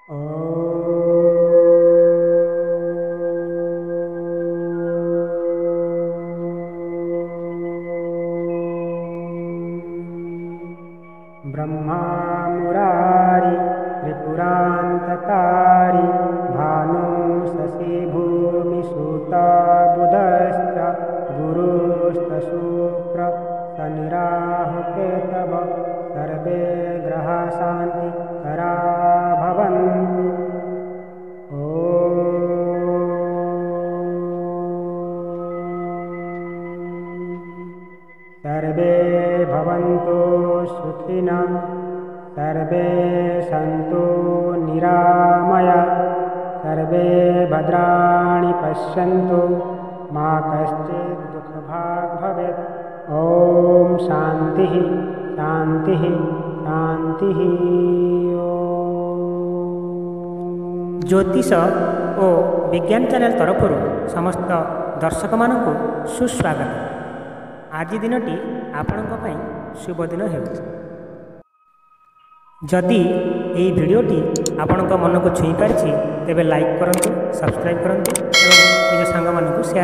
ब्रह्मा मुरारी त्रिपुरान्तकारी भानु शशि भूमि सूता बुधश्च गुरुस्तशुक्र शनिराहु केतव सर्वे ग्रहा शान्तिकरा भवन्तु। सर्वे भवन्तु सुखिनः सर्वे सन्तु निरामयाः सर्वे भद्राणि पश्यन्तु मा कश्चित् दुःखभाग् भवेत्। ओम शांति शांति शांति। ज्योतिष और विज्ञान चैनल तरफ समस्त दर्शक मानक सुस्वागत। आज दिनटी आपणक शुभ दिन हो। जदि यही भिडियोटी आपणक मन को छुई पारिछि तेबे लाइक करंतु, सब्सक्राइब करंतु और निज सांग मानकु शेयर